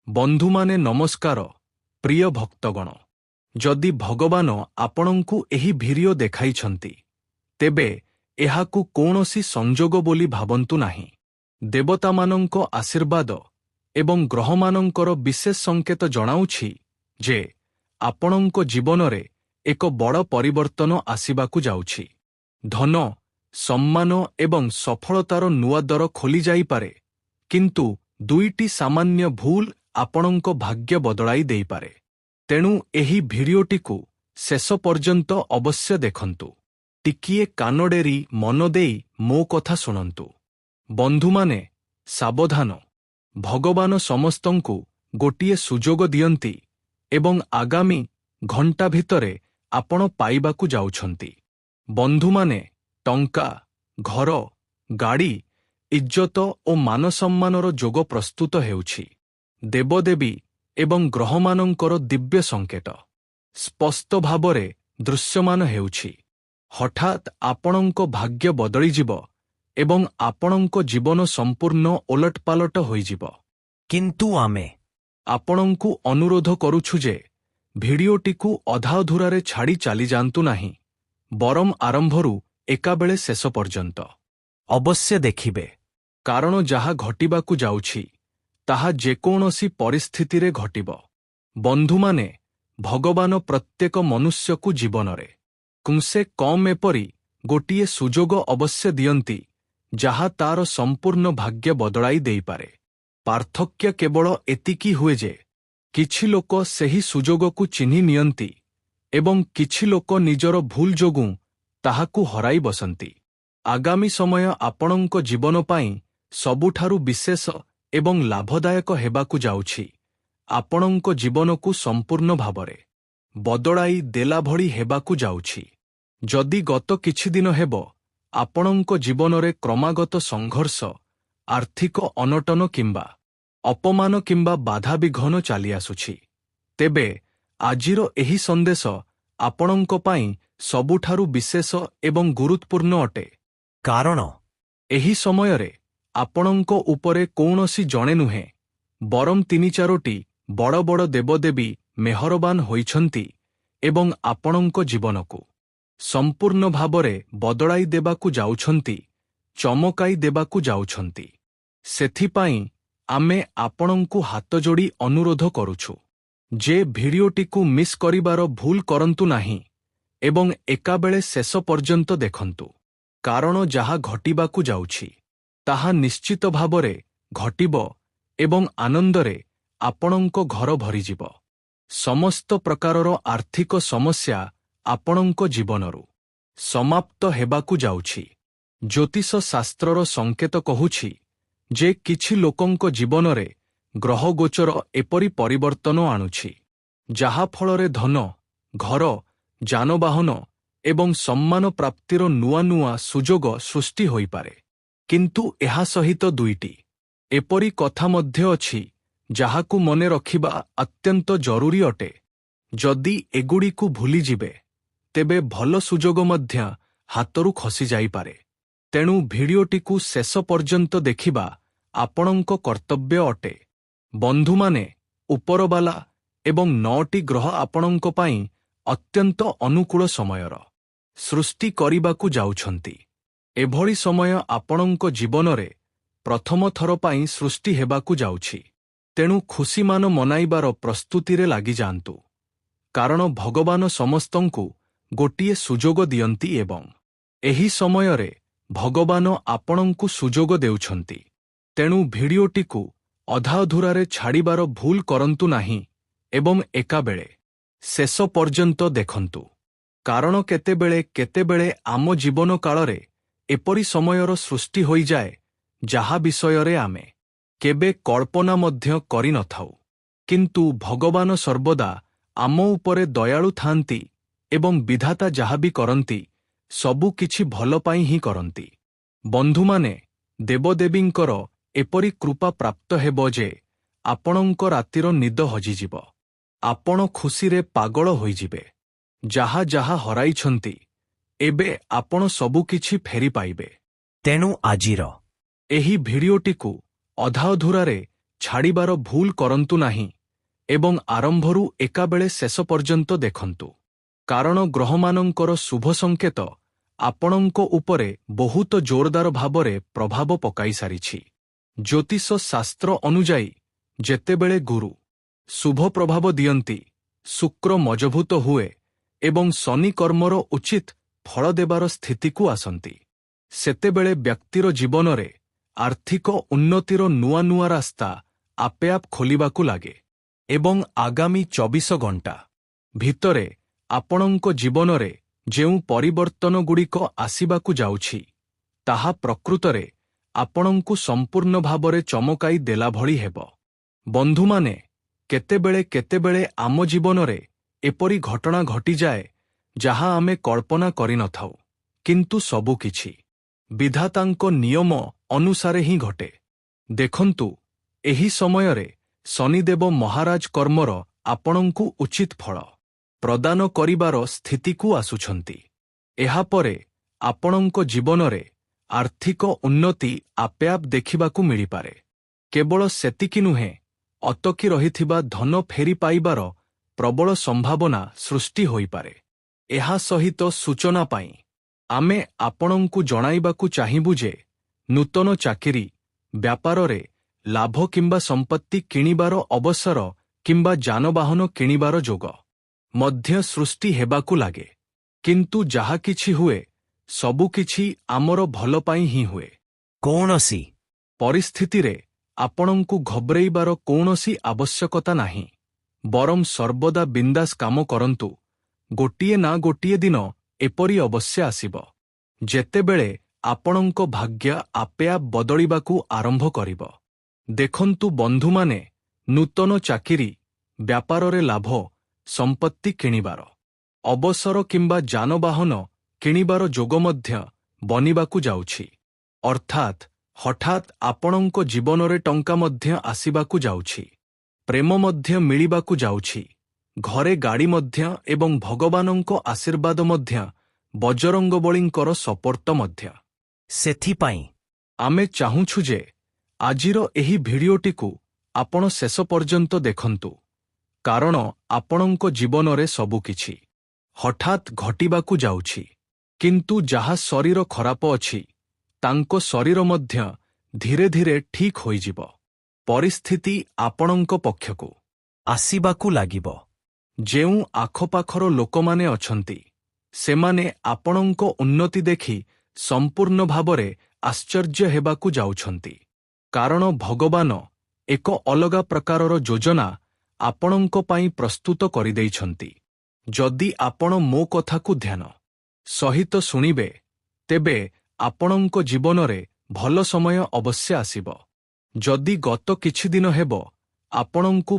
ବନ୍ଧୁମାନେ ନମସ୍କାର। ପ୍ରିୟ ଭକ୍ତଗଣ, ଯଦି ଭଗବାନ ଆପଣଙ୍କୁ ଏହି ଭିଡିଓ ଦେଖାଇଛନ୍ତି, ତେବେ ଏହାକୁ କୌଣସି ସଂଯୋଗ ବୋଲି ଭାବନ୍ତୁ ନାହିଁ। ଦେବତାମାନଙ୍କ ଆଶୀର୍ବାଦ ଏବଂ ଗ୍ରହମାନଙ୍କର ବିଶେଷ ସଂକେତ ଜଣାଉଛି ଯେ ଆପଣଙ୍କ ଜୀବନରେ ଏକ ବଡ଼ ପରିବର୍ତ୍ତନ ଆସିବାକୁ ଯାଉଛି। ଧନ, ସମ୍ମାନ ଏବଂ ସଫଳତାର ନୂଆ ଦ୍ୱାର ଖୋଲିଯାଇପାରେ, କିନ୍ତୁ ଦୁଇଟି ସାମାନ୍ୟ ଭୁଲ ଆପଣଙ୍କ ଭାଗ୍ୟ ବଦଳାଇ ଦେଇପାରେ। ତେଣୁ ଏହି ଭିଡିଓଟିକୁ ଶେଷ ପର୍ଯ୍ୟନ୍ତ ଅବଶ୍ୟ ଦେଖନ୍ତୁ। ଟିକିଏ କାନ ଡେରି ମନ ଦେଇ ମୋ କଥା ଶୁଣନ୍ତୁ। ବନ୍ଧୁମାନେ, ସାବଧାନ। ଭଗବାନ ସମସ୍ତଙ୍କୁ ଗୋଟିଏ ସୁଯୋଗ ଦିଅନ୍ତି ଏବଂ ଆଗାମୀ ଘଣ୍ଟା ଭିତରେ ଆପଣ ପାଇବାକୁ ଯାଉଛନ୍ତି। ବନ୍ଧୁମାନେ, ଟଙ୍କା, ଘର, ଗାଡ଼ି, ଇଜ୍ଜତ ଓ ମାନସମ୍ମାନର ଯୋଗ ପ୍ରସ୍ତୁତ ହେଉଛି। ଦେବଦେବୀ ଏବଂ ଗ୍ରହମାନଙ୍କର ଦିବ୍ୟ ସଂକେତ ସ୍ପଷ୍ଟ ଭାବରେ ଦୃଶ୍ୟମାନ ହେଉଛି। ହଠାତ୍ ଆପଣଙ୍କ ଭାଗ୍ୟ ବଦଳିଯିବ ଏବଂ ଆପଣଙ୍କ ଜୀବନ ସମ୍ପୂର୍ଣ୍ଣ ଓଲଟପାଲଟ ହୋଇଯିବ। କିନ୍ତୁ ଆମେ ଆପଣଙ୍କୁ ଅନୁରୋଧ କରୁଛୁ ଯେ ଭିଡିଓଟିକୁ ଅଧାଅଧୁରାରେ ଛାଡ଼ି ଚାଲିଯାଆନ୍ତୁ ନାହିଁ, ବରଂ ଆରମ୍ଭରୁ ଏକାବେଳେ ଶେଷ ପର୍ଯ୍ୟନ୍ତ ଅବଶ୍ୟ ଦେଖିବେ। କାରଣ ଯାହା ଘଟିବାକୁ ଯାଉଛି ତାହା ଯେକୌଣସି ପରିସ୍ଥିତିରେ ଘଟିବ। ବନ୍ଧୁମାନେ, ଭଗବାନ ପ୍ରତ୍ୟେକ ମନୁଷ୍ୟକୁ ଜୀବନରେ କମ୍ସେ କମ୍ ଏପରି ଗୋଟିଏ ସୁଯୋଗ ଅବଶ୍ୟ ଦିଅନ୍ତି ଯାହା ତାର ସମ୍ପୂର୍ଣ୍ଣ ଭାଗ୍ୟ ବଦଳାଇ ଦେଇପାରେ। ପାର୍ଥକ୍ୟ କେବଳ ଏତିକି ହୁଏ ଯେ କିଛି ଲୋକ ସେହି ସୁଯୋଗକୁ ଚିହ୍ନି ନିଅନ୍ତି ଏବଂ କିଛି ଲୋକ ନିଜର ଭୁଲ ଯୋଗୁଁ ତାହାକୁ ହରାଇ ବସନ୍ତି। ଆଗାମୀ ସମୟ ଆପଣଙ୍କ ଜୀବନ ପାଇଁ ସବୁଠାରୁ ବିଶେଷ ଏବଂ ଲାଭଦାୟକ ହେବାକୁ ଯାଉଛି। ଆପଣଙ୍କ ଜୀବନକୁ ସମ୍ପୂର୍ଣ୍ଣ ଭାବରେ ବଦଳାଇ ଦେଲା ଭଳି ହେବାକୁ ଯାଉଛି। ଯଦି ଗତ କିଛି ଦିନ ହେବ ଆପଣଙ୍କ ଜୀବନରେ କ୍ରମାଗତ ସଂଘର୍ଷ, ଆର୍ଥିକ ଅନଟନ କିମ୍ବା ଅପମାନ କିମ୍ବା ବାଧାବିଘ୍ନ ଚାଲିଆସୁଛି, ତେବେ ଆଜିର ଏହି ସନ୍ଦେଶ ଆପଣଙ୍କ ପାଇଁ ସବୁଠାରୁ ବିଶେଷ ଏବଂ ଗୁରୁତ୍ୱପୂର୍ଣ୍ଣ ଅଟେ। କାରଣ ଏହି ସମୟରେ ଆପଣଙ୍କ ଉପରେ କୌଣସି ଜଣେ ନୁହେଁ, ବରଂ 3-4ଟି ବଡ଼ ବଡ଼ ଦେବଦେବୀ ମେହରବାନ ହୋଇଛନ୍ତି ଏବଂ ଆପଣଙ୍କ ଜୀବନକୁ ସମ୍ପୂର୍ଣ୍ଣ ଭାବରେ ବଦଳାଇ ଦେବାକୁ ଯାଉଛନ୍ତି, ଚମକାଇ ଦେବାକୁ ଯାଉଛନ୍ତି। ସେଥିପାଇଁ ଆମେ ଆପଣଙ୍କୁ ହାତଯୋଡ଼ି ଅନୁରୋଧ କରୁଛୁ ଯେ ଭିଡିଓଟିକୁ ମିସ୍ କରିବାର ଭୁଲ କରନ୍ତୁ ନାହିଁ ଏବଂ ଏକାବେଳେ ଶେଷ ପର୍ଯ୍ୟନ୍ତ ଦେଖନ୍ତୁ। କାରଣ ଯାହା ଘଟିବାକୁ ଯାଉଛି ତାହା ନିଶ୍ଚିତ ଭାବରେ ଘଟିବ ଏବଂ ଆନନ୍ଦରେ ଆପଣଙ୍କ ଘର ଭରିଯିବ। ସମସ୍ତ ପ୍ରକାରର ଆର୍ଥିକ ସମସ୍ୟା ଆପଣଙ୍କ ଜୀବନରୁ ସମାପ୍ତ ହେବାକୁ ଯାଉଛି। ଜ୍ୟୋତିଷ ଶାସ୍ତ୍ରର ସଂକେତ କହୁଛି ଯେ କିଛି ଲୋକଙ୍କ ଜୀବନରେ ଗ୍ରହଗୋଚର ଏପରି ପରିବର୍ତ୍ତନ ଆଣୁଛି ଯାହା ଫଳରେ ଧନ, ଘର, ଯାନବାହନ ଏବଂ ସମ୍ମାନ ପ୍ରାପ୍ତିର ନୂଆ ନୂଆ ସୁଯୋଗ ସୃଷ୍ଟି ହୋଇପାରେ। କିନ୍ତୁ ଏହା ସହିତ ଦୁଇଟି ଏପରି କଥା ମଧ୍ୟ ଅଛି ଯାହାକୁ ମନେ ରଖିବା ଅତ୍ୟନ୍ତ ଜରୁରୀ ଅଟେ। ଯଦି ଏଗୁଡ଼ିକୁ ଭୁଲିଯିବେ, ତେବେ ଭଲ ସୁଯୋଗ ମଧ୍ୟ ହାତରୁ ଖସିଯାଇପାରେ। ତେଣୁ ଭିଡିଓଟିକୁ ଶେଷ ପର୍ଯ୍ୟନ୍ତ ଦେଖିବା ଆପଣଙ୍କ କର୍ତ୍ତବ୍ୟ ଅଟେ। ବନ୍ଧୁମାନେ, ଉପରବାଲା ଏବଂ 9ଟି ଗ୍ରହ ଆପଣଙ୍କ ପାଇଁ ଅତ୍ୟନ୍ତ ଅନୁକୂଳ ସମୟର ସୃଷ୍ଟି କରିବାକୁ ଯାଉଛନ୍ତି। ଏଭଳି ସମୟ ଆପଣଙ୍କ ଜୀବନରେ ପ୍ରଥମ ଥର ପାଇଁ ସୃଷ୍ଟି ହେବାକୁ ଯାଉଛି। ତେଣୁ ଖୁସିମାନ ମନାଇବାର ପ୍ରସ୍ତୁତିରେ ଲାଗିଯାଆନ୍ତୁ। କାରଣ ଭଗବାନ ସମସ୍ତଙ୍କୁ ଗୋଟିଏ ସୁଯୋଗ ଦିଅନ୍ତି ଏବଂ ଏହି ସମୟରେ ଭଗବାନ ଆପଣଙ୍କୁ ସୁଯୋଗ ଦେଉଛନ୍ତି। ତେଣୁ ଭିଡିଓଟିକୁ ଅଧାଅଧୁରାରେ ଛାଡ଼ିବାର ଭୁଲ କରନ୍ତୁ ନାହିଁ ଏବଂ ଏକାବେଳେ ଶେଷ ପର୍ଯ୍ୟନ୍ତ ଦେଖନ୍ତୁ। କାରଣ କେତେବେଳେ କେତେବେଳେ ଆମ ଜୀବନ କାଳରେ ଏପରି ସମୟର ସୃଷ୍ଟି ହୋଇଯାଏ ଯାହା ବିଷୟରେ ଆମେ କେବେ କଳ୍ପନା ମଧ୍ୟ କରିନଥାଉ। କିନ୍ତୁ ଭଗବାନ ସର୍ବଦା ଆମ ଉପରେ ଦୟାଳୁ ଥାନ୍ତି ଏବଂ ବିଧାତା ଯାହା ବି କରନ୍ତି ସବୁ କିଛି ଭଲ ପାଇଁ ହିଁ କରନ୍ତି। ବନ୍ଧୁମାନେ, ଦେବଦେବୀଙ୍କର ଏପରି କୃପା ପ୍ରାପ୍ତ ହେବ ଯେ ଆପଣଙ୍କ ରାତିର ନିଦ ହଜିଯିବ। ଆପଣ ଖୁସିରେ ପାଗଳ ହୋଇଯିବେ। ଯାହା ଯାହା ହରାଇଛନ୍ତି, ଏବେ ଆପଣ ସବୁକିଛି ଫେରି ପାଇବେ। ତେଣୁ ଆଜିର ଏହି ଭିଡିଓଟିକୁ ଅଧାଅଧୁରାରେ ଛାଡ଼ିବାର ଭୁଲ କରନ୍ତୁ ନାହିଁ ଏବଂ ଆରମ୍ଭରୁ ଏକାବେଳେ ଶେଷ ପର୍ଯ୍ୟନ୍ତ ଦେଖନ୍ତୁ। କାରଣ ଗ୍ରହମାନଙ୍କର ଶୁଭ ସଂକେତ ଆପଣଙ୍କ ଉପରେ ବହୁତ ଜୋରଦାର ଭାବରେ ପ୍ରଭାବ ପକାଇସାରିଛି। ଜ୍ୟୋତିଷ ଶାସ୍ତ୍ର ଅନୁଯାୟୀ ଯେତେବେଳେ ଗୁରୁ ଶୁଭ ପ୍ରଭାବ ଦିଅନ୍ତି, ଶୁକ୍ର ମଜଭୁତ ହୁଏ ଏବଂ ଶନି କର୍ମର ଉଚିତ ଫଳ ଦେବାର ସ୍ଥିତିକୁ ଆସନ୍ତି, ସେତେବେଳେ ବ୍ୟକ୍ତିର ଜୀବନରେ ଆର୍ଥିକ ଉନ୍ନତିର ନୂଆ ନୂଆ ରାସ୍ତା ଆପେ ଆପ ଖୋଲିବାକୁ ଲାଗେ ଏବଂ ଆଗାମୀ 24 ଘଣ୍ଟା ଭିତରେ ଆପଣଙ୍କ ଜୀବନରେ ଯେଉଁ ପରିବର୍ତ୍ତନଗୁଡ଼ିକ ଆସିବାକୁ ଯାଉଛି, ତାହା ପ୍ରକୃତରେ ଆପଣଙ୍କୁ ସମ୍ପୂର୍ଣ୍ଣ ଭାବରେ ଚମକାଇ ଦେଲା ଭଳି ହେବ। ବନ୍ଧୁମାନେ, କେତେବେଳେ କେତେବେଳେ ଆମ ଜୀବନରେ ଏପରି ଘଟଣା ଘଟିଯାଏ ଯାହା ଆମେ କଳ୍ପନା କରିନଥାଉ, କିନ୍ତୁ ସବୁକିଛି ବିଧାତାଙ୍କ ନିୟମ ଅନୁସାରେ ହିଁ ଘଟେ। ଦେଖନ୍ତୁ, ଏହି ସମୟରେ ଶନିଦେବ ମହାରାଜ କର୍ମର ଆପଣଙ୍କୁ ଉଚିତ ଫଳ ପ୍ରଦାନ କରିବାର ସ୍ଥିତିକୁ ଆସୁଛନ୍ତି। ଏହାପରେ ଆପଣଙ୍କ ଜୀବନରେ ଆର୍ଥିକ ଉନ୍ନତି ଆପେ ଆପ ଦେଖିବାକୁ ମିଳିପାରେ। କେବଳ ସେତିକି ନୁହେଁ, ଅଟକି ରହିଥିବା ଧନ ଫେରି ପାଇବାର ପ୍ରବଳ ସମ୍ଭାବନା ସୃଷ୍ଟି ହୋଇପାରେ। ଏହା ସହିତ ସୂଚନା ପାଇଁ ଆମେ ଆପଣଙ୍କୁ ଜଣାଇବାକୁ ଚାହିଁବୁ ଯେ ନୂତନ ଚାକିରି, ବ୍ୟାପାରରେ ଲାଭ କିମ୍ବା ସମ୍ପତ୍ତି କିଣିବାର ଅବସର କିମ୍ବା ଯାନବାହନ କିଣିବାର ଯୋଗ ମଧ୍ୟ ସୃଷ୍ଟି ହେବାକୁ ଲାଗେ। କିନ୍ତୁ ଯାହା କିଛି ହୁଏ, ସବୁକିଛି ଆମର ଭଲ ପାଇଁ ହିଁ ହୁଏ। କୌଣସି ପରିସ୍ଥିତିରେ ଆପଣଙ୍କୁ ଘବରେଇବାର କୌଣସି ଆବଶ୍ୟକତା ନାହିଁ, ବରଂ ସର୍ବଦା ବିନ୍ଦାସ କାମ କରନ୍ତୁ। ଗୋଟିଏ ନା ଗୋଟିଏ ଦିନ ଏପରି ଅବଶ୍ୟ ଆସିବ, ଯେତେବେଳେ ଆପଣଙ୍କ ଭାଗ୍ୟ ଆପେ ଆପ ବଦଳିବାକୁ ଆରମ୍ଭ କରିବ। ଦେଖନ୍ତୁ ବନ୍ଧୁମାନେ, ନୂତନ ଚାକିରି, ବ୍ୟାପାରରେ ଲାଭ, ସମ୍ପତ୍ତି କିଣିବାର ଅବସର କିମ୍ବା ଯାନବାହନ କିଣିବାର ଯୋଗ ମଧ୍ୟ ବନିବାକୁ ଯାଉଛି। ଅର୍ଥାତ୍ ହଠାତ୍ ଆପଣଙ୍କ ଜୀବନରେ ଟଙ୍କା ମଧ୍ୟ ଆସିବାକୁ ଯାଉଛି, ପ୍ରେମ ମଧ୍ୟ ମିଳିବାକୁ ଯାଉଛି, ଘରେ ଗାଡ଼ି ମଧ୍ୟ ଏବଂ ଭଗବାନଙ୍କ ଆଶୀର୍ବାଦ ମଧ୍ୟ, ବଜରଙ୍ଗବଳୀଙ୍କର ସପୋର୍ଟ ମଧ୍ୟ। ସେଥିପାଇଁ ଆମେ ଚାହୁଁଛୁ ଯେ ଆଜିର ଏହି ଭିଡିଓଟିକୁ ଆପଣ ଶେଷ ପର୍ଯ୍ୟନ୍ତ ଦେଖନ୍ତୁ, କାରଣ ଆପଣଙ୍କ ଜୀବନରେ ସବୁକିଛି ହଠାତ୍ ଘଟିବାକୁ ଯାଉଛି। କିନ୍ତୁ ଯାହା ଶରୀର ଖରାପ ଅଛି, ତାଙ୍କ ଶରୀର ମଧ୍ୟ ଧୀରେ ଧୀରେ ଠିକ୍ ହୋଇଯିବ। ପରିସ୍ଥିତି ଆପଣଙ୍କ ପକ୍ଷକୁ ଆସିବାକୁ ଲାଗିବ। ଯେଉଁ ଆଖପାଖର ଲୋକମାନେ ଅଛନ୍ତି, ସେମାନେ ଆପଣଙ୍କ ଉନ୍ନତି ଦେଖି ସମ୍ପୂର୍ଣ୍ଣ ଭାବରେ ଆଶ୍ଚର୍ଯ୍ୟ ହେବାକୁ ଯାଉଛନ୍ତି। କାରଣ ଭଗବାନ ଏକ ଅଲଗା ପ୍ରକାରର ଯୋଜନା ଆପଣଙ୍କ ପାଇଁ ପ୍ରସ୍ତୁତ କରିଦେଇଛନ୍ତି। ଯଦି ଆପଣ ମୋ କଥାକୁ ଧ୍ୟାନ ସହିତ ଶୁଣିବେ, ତେବେ ଆପଣଙ୍କ ଜୀବନରେ ଭଲ ସମୟ ଅବଶ୍ୟ ଆସିବ। ଯଦି ଗତ କିଛି ଦିନ ହେବ ଆପଣଙ୍କୁ